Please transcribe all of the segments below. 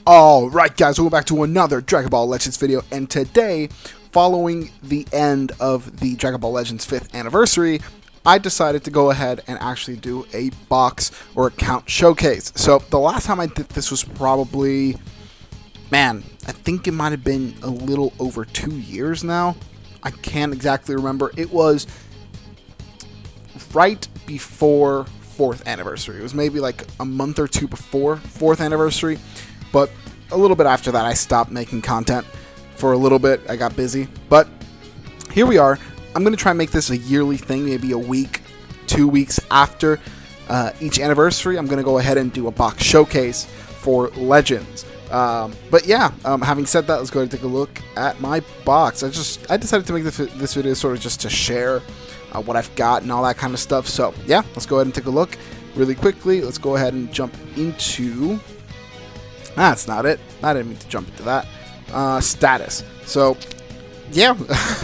Alright guys, welcome back to another Dragon Ball Legends video, and today, following the end of the Dragon Ball Legends 5th anniversary, I decided to go ahead and actually do a box or account showcase. So the last time I did this was probably, I think it might have been a little over 2 years now. I can't exactly remember. It was right before 4th anniversary. It was maybe like a month or two before 4th anniversary. But a little bit after that, I stopped making content for a little bit. I got busy. But here we are. I'm going to try and make this a yearly thing, maybe a week, 2 weeks after each anniversary. I'm going to go ahead and do a box showcase for Legends. But yeah, having said that, let's go ahead and take a look at my box. I decided to make this video sort of just to share what I've got and all that kind of stuff. So yeah, let's go ahead and take a look really quickly. Let's go ahead and jump into... That's not it. I didn't mean to jump into that. Status. So, yeah.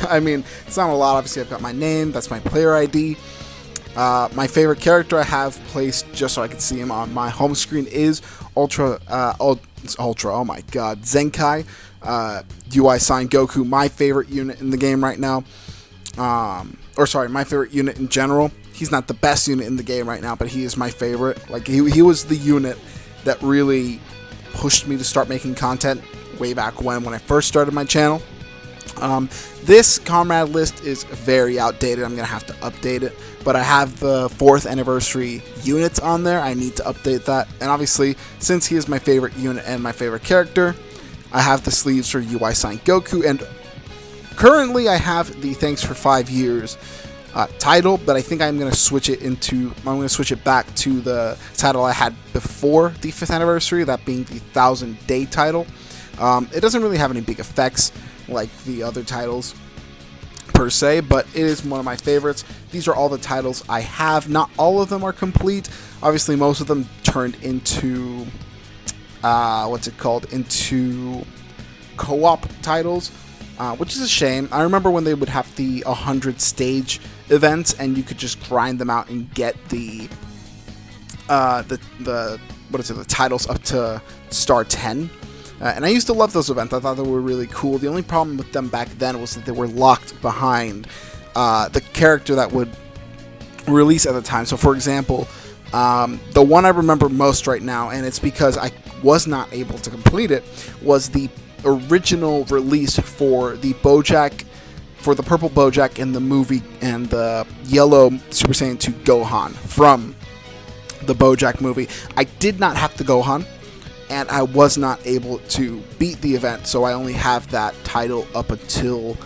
I mean, it's not a lot. Obviously, I've got my name. That's my player ID. My favorite character I have placed, just so I can see him on my home screen, is Ultra. Oh my god. Zenkai. UI Sign Goku. My favorite unit in the game right now. My favorite unit in general. He's not the best unit in the game right now, but he is my favorite. Like, he was the unit that really pushed me to start making content way back when I first started my channel. This comrade list is very outdated. I'm gonna have to update it, but I have the 4th anniversary units on there. I need to update that, and obviously, since he is my favorite unit and my favorite character, I have the sleeves for UI Sign Goku, and currently I have the Thanks for 5 Years title, but I think I'm going to switch it back to the title I had before the 5th anniversary, that being the 1000 Day title. It doesn't really have any big effects like the other titles per se, but it is one of my favorites. These are all the titles I have. Not all of them are complete. Obviously, most of them turned into into co-op titles, which is a shame. I remember when they would have the 100 stage events, and you could just grind them out and get the titles up to star 10. And I used to love those events. I thought they were really cool. The only problem with them back then was that they were locked behind the character that would release at the time. So, for example, the one I remember most right now, and it's because I was not able to complete it, was the original release for the Bojack, for the purple Bojack in the movie, and the yellow Super Saiyan 2 Gohan from the Bojack movie. I did not have the Gohan, and I was not able to beat the event, so I only have that title up until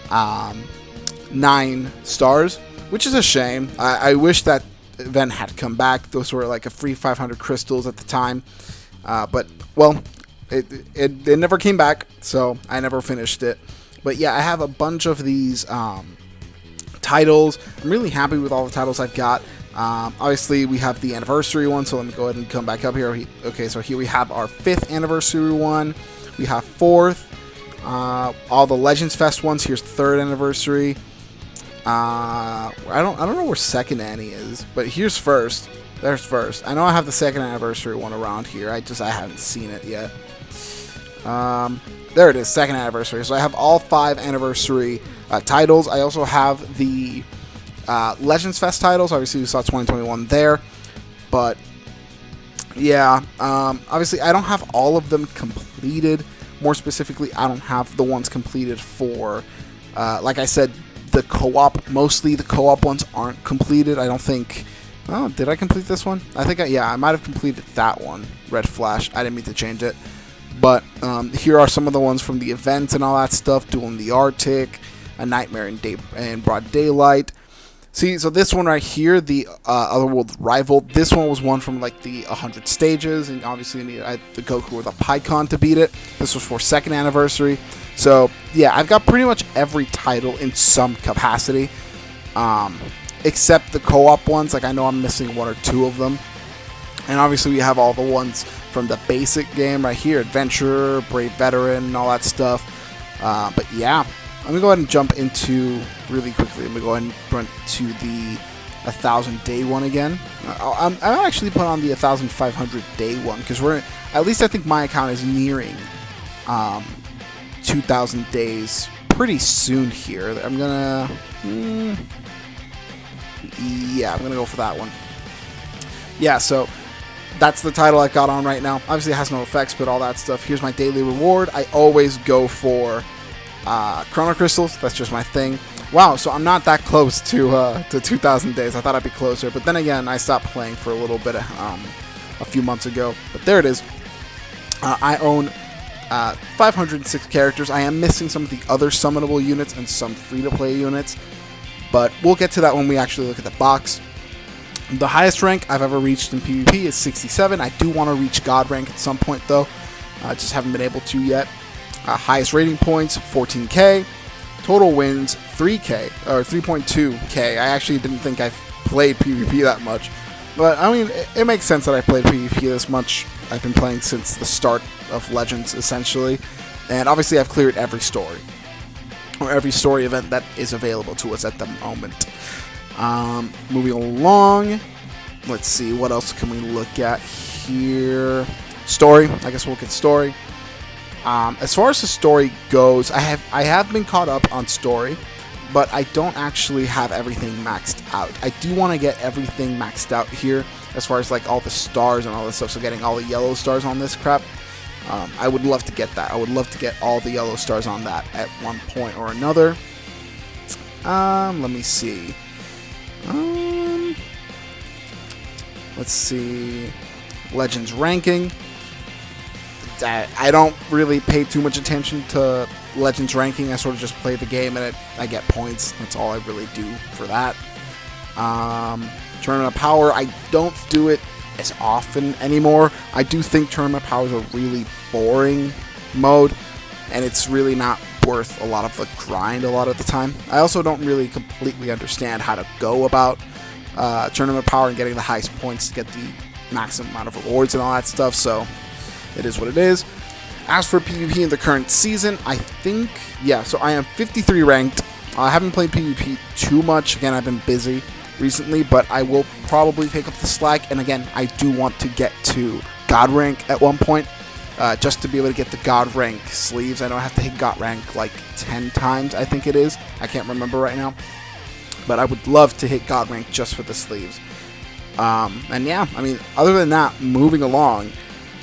9 stars, which is a shame. I wish that event had come back. Those were like a free 500 crystals at the time, but well, it never came back, so I never finished it. But yeah, I have a bunch of these titles. I'm really happy with all the titles I've got. Obviously, we have the anniversary one, so let me go ahead and come back up here. Okay, so here we have our 5th anniversary one. We have 4th. All the Legends Fest ones. Here's 3rd anniversary. I don't know where 2nd Anni is, but here's 1st. There's 1st. I know I have the 2nd anniversary one around here. I haven't seen it yet. There it is, 2nd anniversary. So I have all 5 anniversary titles. I also have the Legends Fest titles. Obviously, we saw 2021 there. But yeah, obviously, I don't have all of them completed. More specifically, I don't have the ones completed for, like I said, the co-op. Mostly the co-op ones aren't completed. I don't think... Oh, did I complete this one? I think I might have completed that one. Red Flash. I didn't mean to change it. But here are some of the ones from the events and all that stuff. Duel in the Arctic, A Nightmare in Broad Daylight. See, so this one right here, the Otherworld Rival, this one was one from like the 100 stages, and obviously you need the Goku or the Pycon to beat it. This was for 2nd anniversary. So yeah, I've got pretty much every title in some capacity, except the co-op ones. Like, I know I'm missing 1 or 2 of them. And obviously we have all the ones from the basic game right here, Adventurer, Brave Veteran, and all that stuff. But yeah, let me go ahead and jump into, really quickly, let me go ahead and run to the 1,000 day one again. I'm actually put on the 1,500 day one because at least I think my account is nearing 2,000 days pretty soon here. I'm gonna go for that one. Yeah, so that's the title I got on right now. Obviously it has no effects, but all that stuff. Here's my daily reward. I always go for Chrono Crystals. That's just my thing. Wow, so I'm not that close to 2,000 days. I thought I'd be closer, but then again, I stopped playing for a little bit a few months ago. But there it is. I own 506 characters. I am missing some of the other summonable units and some free-to-play units, but we'll get to that when we actually look at the box. The highest rank I've ever reached in PvP is 67. I do want to reach God rank at some point, though. I just haven't been able to yet. Highest rating points, 14k. Total wins, 3k, or 3.2k. I actually didn't think I played PvP that much. But, I mean, it makes sense that I played PvP this much. I've been playing since the start of Legends, essentially. And obviously I've cleared every story. Or every story event that is available to us at the moment. Moving along. Let's see, what else can we look at here? Story. I guess we'll look at story. As far as the story goes, I have been caught up on story, but I don't actually have everything maxed out. I do want to get everything maxed out here, as far as like all the stars and all this stuff. So getting all the yellow stars on this crap, I would love to get that. I would love to get all the yellow stars on that at one point or another. Let me see. Let's see. Legends ranking. I don't really pay too much attention to Legends ranking. I sort of just play the game and I get points. That's all I really do for that. Tournament of Power, I don't do it as often anymore. I do think Tournament of Power is a really boring mode, and it's really not worth a lot of the grind a lot of the time. I also don't really completely understand how to go about Tournament of Power and getting the highest points to get the maximum amount of rewards and all that stuff, so it is what it is. As for PvP in the current season, I think, yeah, so I am 53 ranked. I haven't played PvP too much. Again, I've been busy recently, but I will probably pick up the slack. And again, I do want to get to God rank at one point, just to be able to get the God rank sleeves. I know I have to hit God rank like 10 times, I think it is. I can't remember right now. But I would love to hit God rank just for the sleeves. And yeah, I mean, other than that, moving along,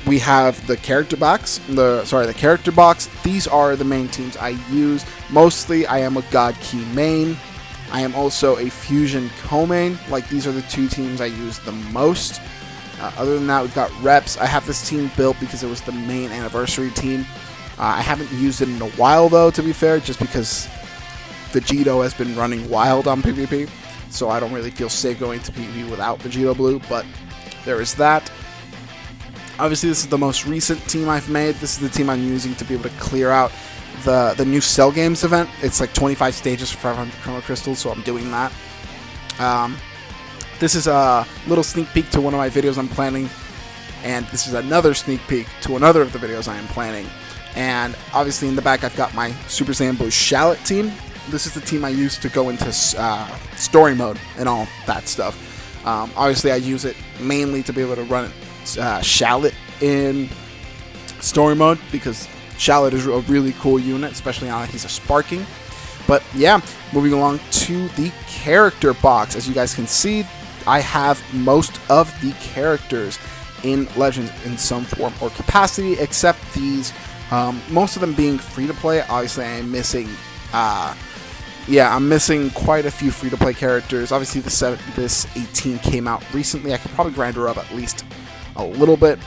we have the character box. The character box. These are the main teams I use. Mostly, I am a God Key main. I am also a Fusion co-main. Like, these are the two teams I use the most. Other than that, we've got reps. I have this team built because it was the main anniversary team. I haven't used it in a while, though, to be fair, just because Vegito has been running wild on PvP. So I don't really feel safe going to PvP without Vegito Blue, but there is that. Obviously, this is the most recent team I've made. This is the team I'm using to be able to clear out the new Cell Games event. It's like 25 stages for 500 Chrono Crystals, so I'm doing that. This is a little sneak peek to one of my videos I'm planning, and this is another sneak peek to another of the videos I am planning. And obviously in the back I've got my Super Saiyan Blue Shallot team. This is the team I use to go into story mode and all that stuff. Obviously I use it mainly to be able to run Shallot in story mode, because Shallot is a really cool unit, especially now that he's a sparking. But yeah, moving along to the character box. As you guys can see, I have most of the characters in Legends in some form or capacity, except these, most of them being free to play. Obviously I'm missing I'm missing quite a few free to play characters. Obviously this 18 came out recently. I could probably grind her up at least a little bit,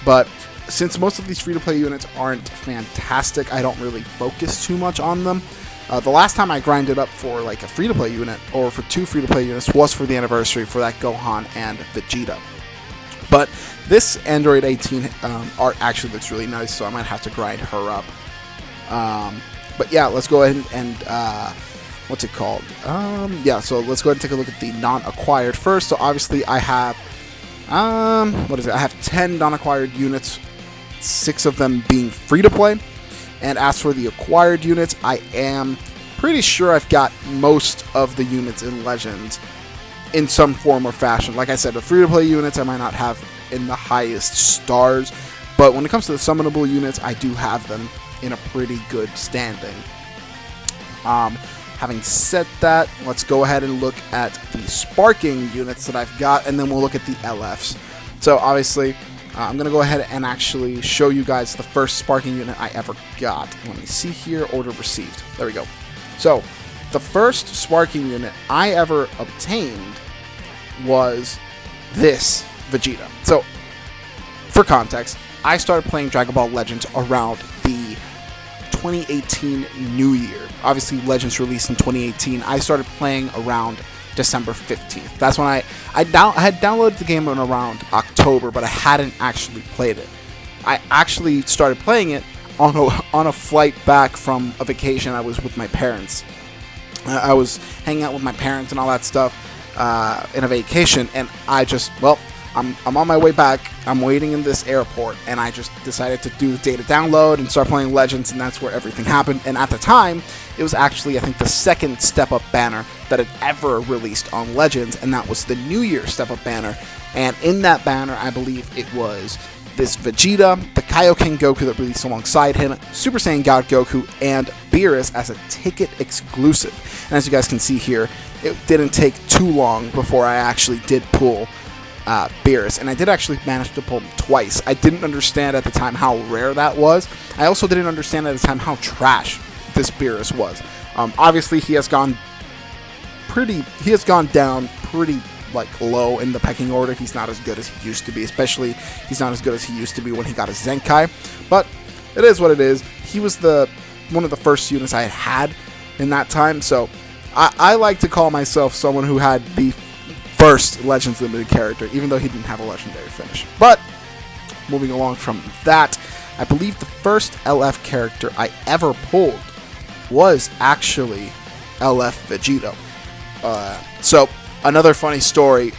but since most of these free-to-play units aren't fantastic, I don't really focus too much on them. The last time I grinded up for like a free-to-play unit, or for 2 free-to-play units, was for the anniversary for that Gohan and Vegeta. But this Android 18 art actually looks really nice, so I might have to grind her up. But yeah, let's go ahead and what's it called? So let's go ahead and take a look at the non-acquired first. So obviously I have what is it? I have 10 non-acquired units, 6 of them being free-to-play. And as for the acquired units, I am pretty sure I've got most of the units in Legends. in some form or fashion. Like I said, the free-to-play units I might not have in the highest stars, but when it comes to the summonable units, I do have them in a pretty good standing. Having said that, let's go ahead and look at the sparking units that I've got, and then we'll look at the LFs. So obviously, I'm going to go ahead and actually show you guys the first sparking unit I ever got. Let me see here, order received. There we go. So, the first sparking unit I ever obtained was this Vegeta. So, for context, I started playing Dragon Ball Legends around the 2018 New Year. Obviously, Legends released in 2018. I started playing around December 15th. That's when I had downloaded the game in around October, but I hadn't actually played it. I actually started playing it on a flight back from a vacation I was with my parents. I was hanging out with my parents and all that stuff in a vacation, and I just, I'm on my way back. I'm waiting in this airport, and I just decided to do the data download and start playing Legends, and that's where everything happened. And at the time, it was actually, I think, the second step-up banner that had ever released on Legends, and that was the New Year step-up banner. And in that banner, I believe it was this Vegeta, the Kaioken Goku that released alongside him, Super Saiyan God Goku, and Beerus as a ticket exclusive. And as you guys can see here, it didn't take too long before I actually did pull Beerus, and I did actually manage to pull him twice. I didn't understand at the time how rare that was. I also didn't understand at the time how trash this Beerus was. Obviously, he has gone down pretty low in the pecking order. He's not as good as he used to be, especially he's not as good as he used to be when he got his Zenkai. But it is what it is. He was one of the first units I had in that time, so I like to call myself someone who had the first Legends Limited character, even though he didn't have a legendary finish. But moving along from that, I believe the first LF character I ever pulled was actually LF Vegeta. So another funny story,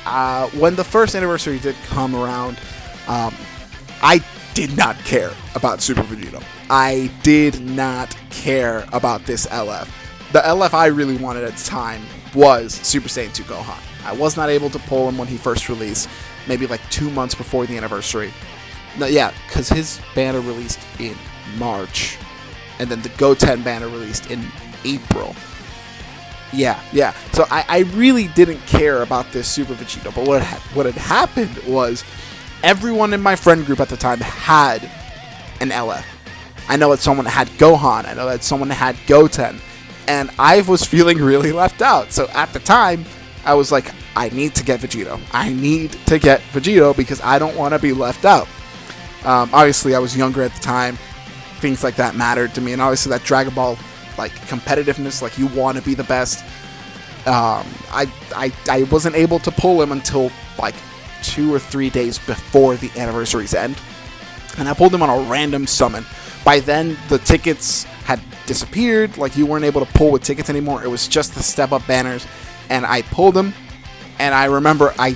when the first anniversary did come around, I did not care about Super Vegeta. I did not care about this LF. The LF I really wanted at the time was Super Saiyan 2 Gohan. I was not able to pull him when he first released, maybe 2 months before the anniversary. No, yeah, because his banner released in March, and then the Goten banner released in April. Yeah. So I really didn't care about this Super Vegeta, but what had happened was everyone in my friend group at the time had an LF. I know that someone had Gohan. I know that someone had Goten. And I was feeling really left out. So at the time, I was like, I need to get Vegito. I need to get Vegito because I don't want to be left out. Obviously, I was younger at the time. Things like that mattered to me. And obviously, that Dragon Ball competitiveness, you want to be the best. I wasn't able to pull him until 2 or 3 days before the anniversary's end. And I pulled him on a random summon. By then, the tickets had disappeared. You weren't able to pull with tickets anymore. It was just the step-up banners. And I pulled him, and I remember I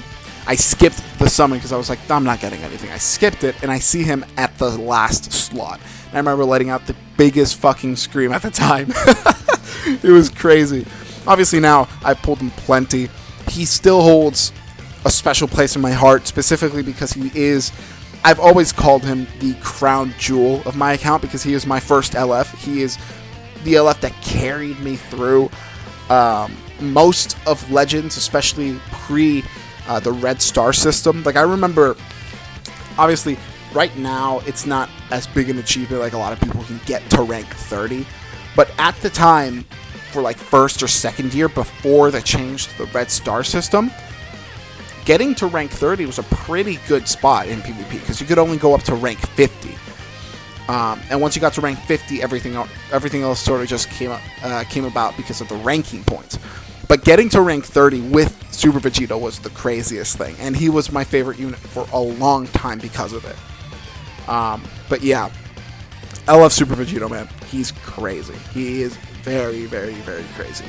skipped the summon because I was like, I'm not getting anything. I skipped it, and I see him at the last slot. And I remember letting out the biggest fucking scream at the time. It was crazy. Obviously now, I pulled him plenty. He still holds a special place in my heart, specifically because he is... I've always called him the crown jewel of my account because he is my first LF. He is the LF that carried me through most of Legends, especially pre the Red Star system. I remember, obviously, right now, it's not as big an achievement a lot of people can get to rank 30. But at the time, for first or second year before they changed the Red Star system, getting to rank 30 was a pretty good spot in PvP because you could only go up to rank 50. And once you got to rank 50, everything else sort of just came about because of the ranking points. But getting to rank 30 with Super Vegeta was the craziest thing, and he was my favorite unit for a long time because of it. But yeah, LF Super Vegeta, man, he's crazy. He is very, very, very crazy.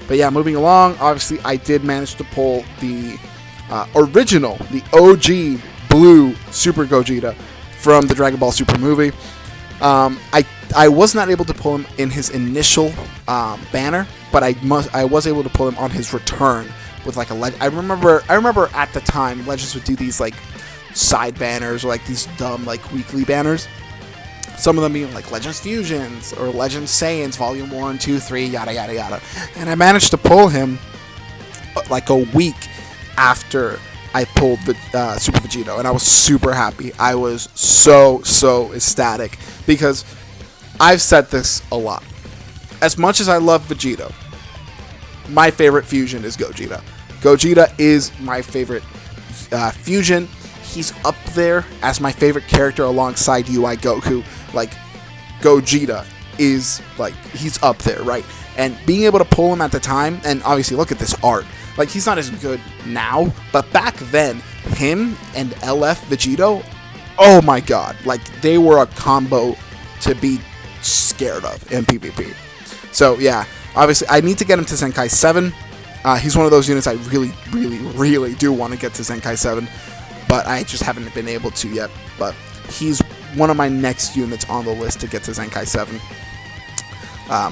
But yeah, moving along, obviously I did manage to pull the original, the OG blue Super Gogeta from the Dragon Ball Super movie. I was not able to pull him in his initial banner, but I was able to pull him on his return with like a I remember at the time Legends would do these like side banners or like these dumb like weekly banners. Some of them being like Legends Fusions or Legends Saiyans Volume 1, 2, 3, yada yada yada. And I managed to pull him like a week after I pulled the Super Vegito, and I was super happy. I was so ecstatic because I've said this a lot. As much as I love Vegito, my favorite fusion is Gogeta. Gogeta is my favorite fusion. He's up there as my favorite character alongside UI Goku. Like, Gogeta is, like, he's up there, right? And being able to pull him at the time, and obviously look at this art. Like, he's not as good now, but back then, him and LF Vegito, oh my god. Like, they were a combo to be scared of in PvP. So, yeah, obviously, I need to get him to Zenkai 7. He's one of those units I really do want to get to Zenkai 7, but I just haven't been able to yet. But he's one of my next units on the list to get to Zenkai 7.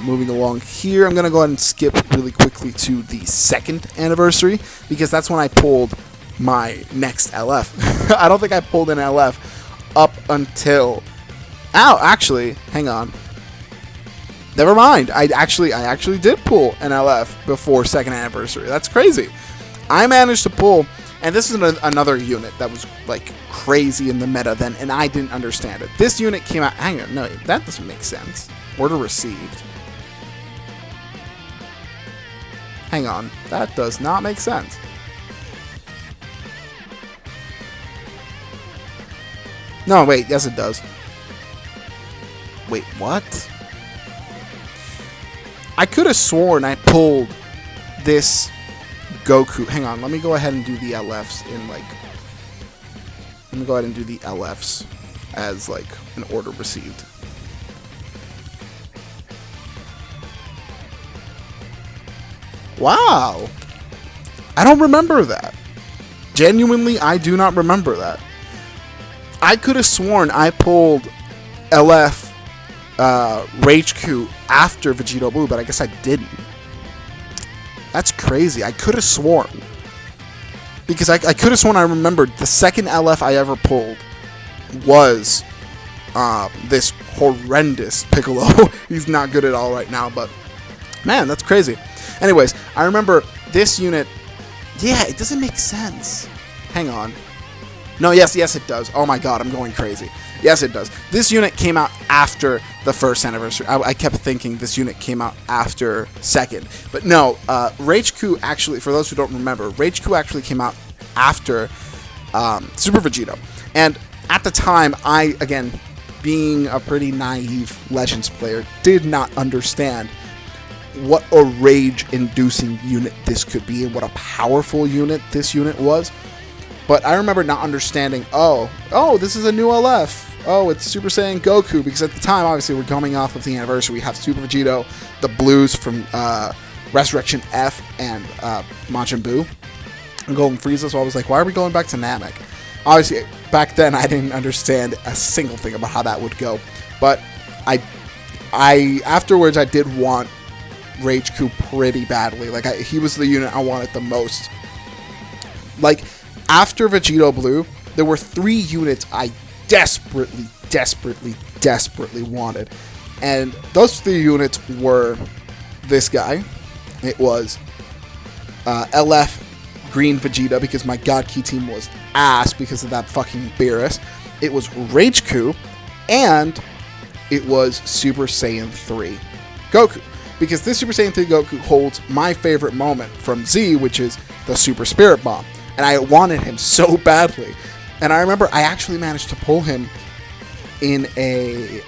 Moving along here, I'm going to go ahead and skip really quickly to the 2nd anniversary, because that's when I pulled my next LF. I don't think I pulled an LF up until... Ow, actually, hang on. Never mind. I actually did pull an LF before 2nd anniversary. That's crazy. I managed to pull, and this is another unit that was like crazy in the meta then, and I didn't understand it. This unit came out... Hang on, no, that doesn't make sense. Order received. Hang on, that does not make sense. No, wait, yes it does. Wait, what? I could have sworn I pulled this Goku. Hang on, let me go ahead and do the LFs in like... Let me go ahead and do the LFs as like an order received. Wow. I don't remember that. Genuinely, I do not remember that. I could have sworn I pulled LF Rage Q after Vegito Blue, but I guess I didn't. That's crazy. I could have sworn. Because I could have sworn I remembered the 2nd LF I ever pulled was this horrendous Piccolo. He's not good at all right now, but man, that's crazy. Anyways, I remember this unit. Yeah, it doesn't make sense. Hang on. No, yes, it does. Oh my god, I'm going crazy. Yes, it does. This unit came out after the 1st anniversary. I kept thinking this unit came out after 2nd. But no, Rage Q actually, for those who don't remember, Rage Q actually came out after Super Vegito. And at the time, I, again, being a pretty naive Legends player, did not understand what a rage-inducing unit this could be and what a powerful unit this unit was. But I remember not understanding, oh, this is a new LF. Oh, it's Super Saiyan Goku, because at the time, obviously, we're coming off of the anniversary. We have Super Vegito, the blues from Resurrection F, and Majin Buu, and Golden Frieza, so I was like, why are we going back to Namek? Obviously, back then, I didn't understand a single thing about how that would go. But I afterwards, I did want Rage Q pretty badly. Like, he was the unit I wanted the most. Like, after Vegito Blue, there were 3 units I desperately wanted. And those 3 units were this guy. It was LF Green Vegeta, because my God Key team was ass because of that fucking Beerus. It was Rage Q, and it was Super Saiyan 3 Goku. Because this Super Saiyan 3 Goku holds my favorite moment from Z, which is the Super Spirit Bomb. And I wanted him so badly. And I remember I actually managed to pull him in a,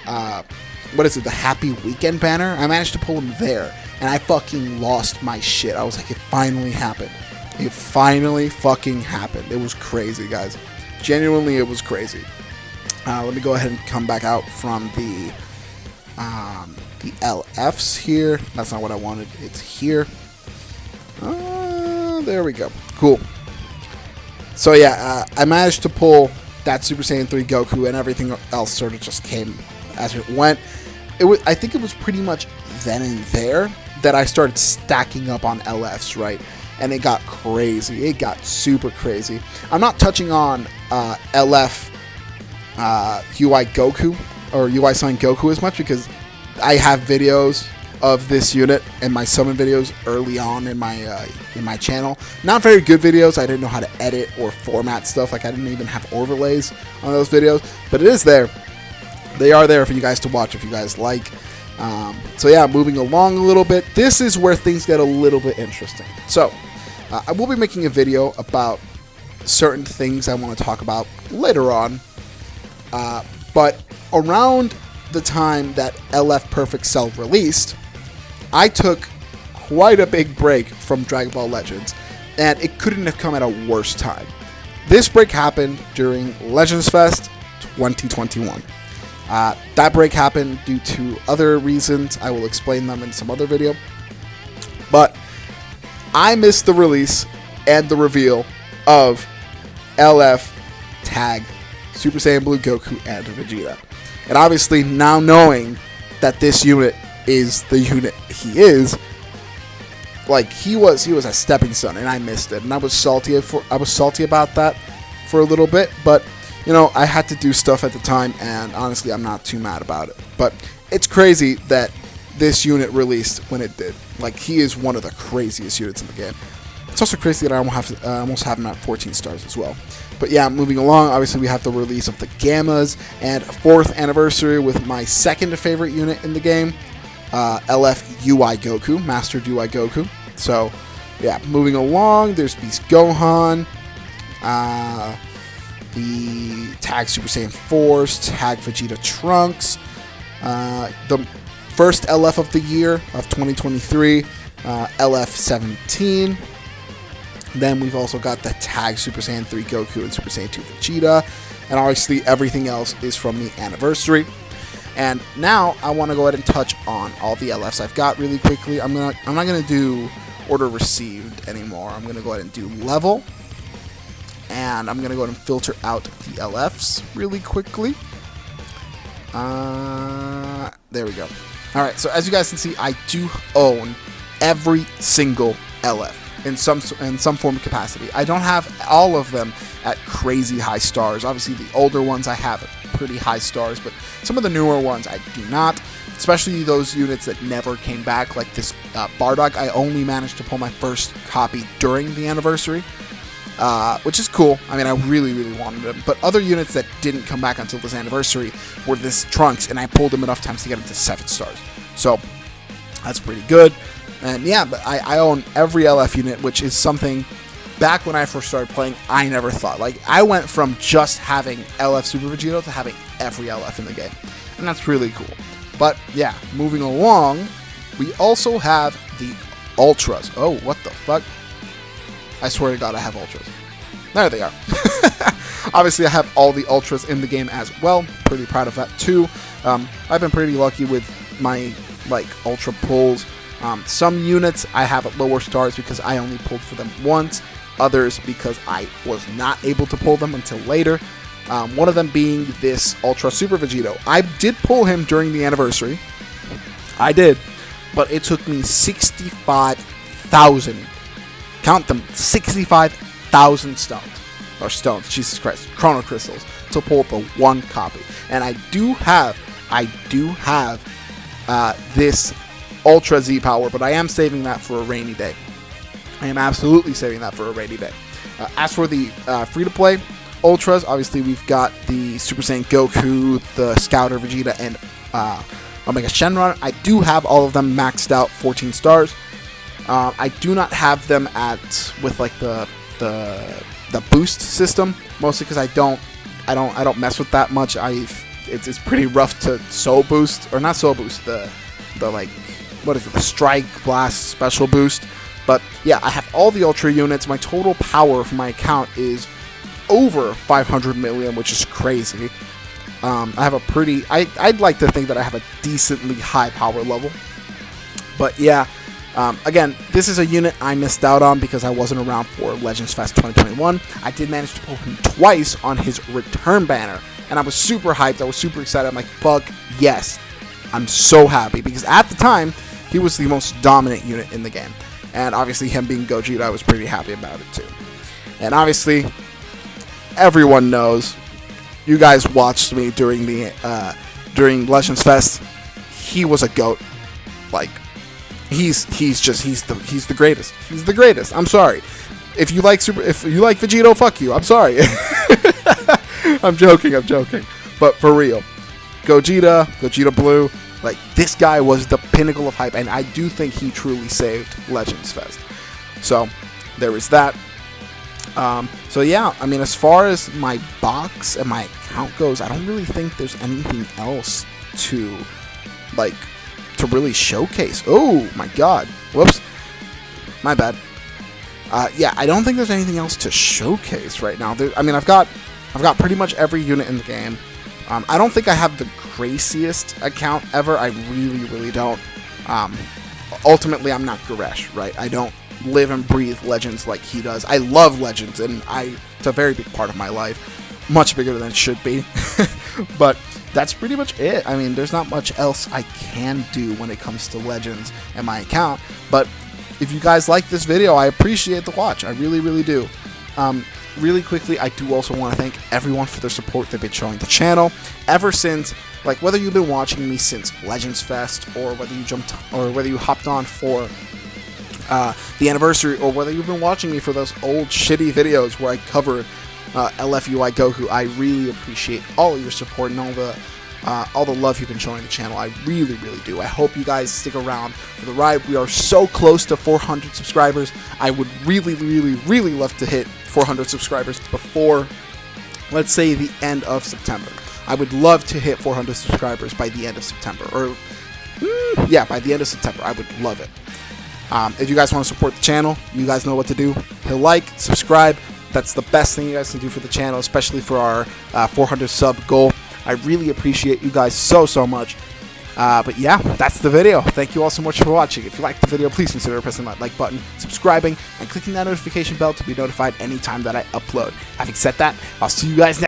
the Happy Weekend banner. I managed to pull him there. And I fucking lost my shit. I was like, it finally happened. It finally fucking happened. It was crazy, guys. Genuinely, it was crazy. Let me go ahead and come back out from the LFs here. That's not what I wanted. It's here. There we go. Cool. So yeah, I managed to pull that Super Saiyan 3 Goku, and everything else sort of just came as it went. I think it was pretty much then and there that I started stacking up on LFs, right? and it got crazy. It got super crazy. I'm not touching on LF UI Goku or UI Sign Goku as much because I have videos of this unit in my summon videos early on in my channel. Not very good videos. I didn't know how to edit or format stuff. Like I didn't even have overlays on those videos, but it is there. They are there for you guys to watch if you guys like. So yeah, moving along a little bit. This is where things get a little bit interesting. So I will be making a video about certain things I want to talk about later on. But around the time that LF Perfect Cell released, I took quite a big break from Dragon Ball Legends, and it couldn't have come at a worse time. This break happened during Legends Fest 2021. That break happened due to other reasons. I will explain them in some other video. But I missed the release and the reveal of LF Tag Super Saiyan Blue Goku and Vegeta. And obviously now knowing that this unit is the unit he is, like he was a stepping stone, and I missed it, and I was salty about that for a little bit, but you know, I had to do stuff at the time, and honestly, I'm not too mad about it. But it's crazy that this unit released when it did. Like, he is one of the craziest units in the game. It's also crazy that I almost have him at 14 stars as well. But yeah, moving along, obviously we have the release of the Gammas, and 4th anniversary with my second favorite unit in the game, LF UI Goku, Mastered UI Goku. So, yeah, moving along, there's Beast Gohan, the Tag Super Saiyan Force, Tag Vegeta Trunks, the first LF of the year of 2023, LF 17. Then we've also got the Tag Super Saiyan 3 Goku and Super Saiyan 2 Vegeta, and obviously everything else is from the anniversary. And now I want to go ahead and touch on all the LFs I've got really quickly. I'm not gonna do order received anymore. I'm gonna go ahead and do level. And I'm going to go ahead and filter out the LFs really quickly. There we go. Alright, so as you guys can see, I do own every single LF in some form of capacity. I don't have all of them at crazy high stars. Obviously, the older ones I have at pretty high stars, but some of the newer ones I do not. Especially those units that never came back, like this Bardock. I only managed to pull my first copy during the anniversary. Which is cool. I mean, I really, really wanted him. But other units that didn't come back until this anniversary were this Trunks, and I pulled him enough times to get him to 7 stars. So, that's pretty good. And yeah, but I own every LF unit, which is something, back when I first started playing, I never thought. Like, I went from just having LF Super Vegeta to having every LF in the game. And that's really cool. But yeah, moving along, we also have the Ultras. Oh, what the fuck? I swear to God, I have Ultras. There they are. Obviously, I have all the Ultras in the game as well. Pretty proud of that, too. I've been pretty lucky with my, Ultra pulls. Some units I have at lower stars because I only pulled for them once. Others because I was not able to pull them until later. One of them being this Ultra Super Vegito. I did pull him during the anniversary. I did. But it took me 65,000 count them, 65,000 stones, Jesus Christ, Chrono Crystals, to pull the one copy. And I do have this Ultra Z power, but I am saving that for a rainy day. I am absolutely saving that for a rainy day. As for the free-to-play Ultras, obviously we've got the Super Saiyan Goku, the Scouter Vegeta, and Omega Shenron. I do have all of them maxed out 14 stars. I do not have them with like the boost system, mostly because I don't mess with that much. It's pretty rough to soul boost, or not soul boost, the strike blast special boost. But yeah, I have all the Ultra units. My total power for my account is over 500 million, which is crazy. I have a pretty, I'd like to think that I have a decently high power level. But yeah. Again, this is a unit I missed out on because I wasn't around for Legends Fest 2021. I did manage to pull him twice on his return banner, and I was super hyped. I was super excited. I'm like, fuck yes. I'm so happy because at the time, he was the most dominant unit in the game. And obviously him being Gogeta, I was pretty happy about it too. And obviously, everyone knows, you guys watched me during during Legends Fest. He was a GOAT. Like, he's the greatest. He's the greatest. I'm sorry. If you like Vegito, fuck you. I'm sorry. I'm joking. But for real, Gogeta Blue, like, this guy was the pinnacle of hype, and I do think he truly saved Legends Fest. So there is that. So yeah, I mean, as far as my box and my account goes, I don't really think there's anything else to really showcase. Oh my god, whoops, my bad. Yeah, I don't think there's anything else to showcase right now. I mean, I've got pretty much every unit in the game. I don't think I have the craziest account ever. I really don't. Ultimately, I'm not Goresh, right? I don't live and breathe Legends like he does. I love Legends, and it's a very big part of my life. Much bigger than it should be. But that's pretty much it. I mean, there's not much else I can do when it comes to Legends and my account. But if you guys like this video, I appreciate the watch. I really do. Really quickly, I do also want to thank everyone for their support they've been showing the channel ever since, like, whether you've been watching me since Legends Fest, or whether you hopped on for the anniversary, or whether you've been watching me for those old shitty videos where I covered LFUI Goku. I really appreciate all of your support and all the love you've been showing the channel. I really do. I hope you guys stick around for the ride. We are so close to 400 subscribers. I would really love to hit 400 subscribers before, let's say, the end of September. I would love to hit 400 subscribers by the end of September, or yeah, by the end of September. I would love it. If you guys want to support the channel, you guys know what to do. Hit like, subscribe. That's the best thing you guys can do for the channel, especially for our 400 sub goal. I really appreciate you guys so much. But yeah, that's the video. Thank you all so much for watching. If you liked the video, please consider pressing that like button, subscribing, and clicking that notification bell to be notified anytime that I upload. Having said that, I'll see you guys next time.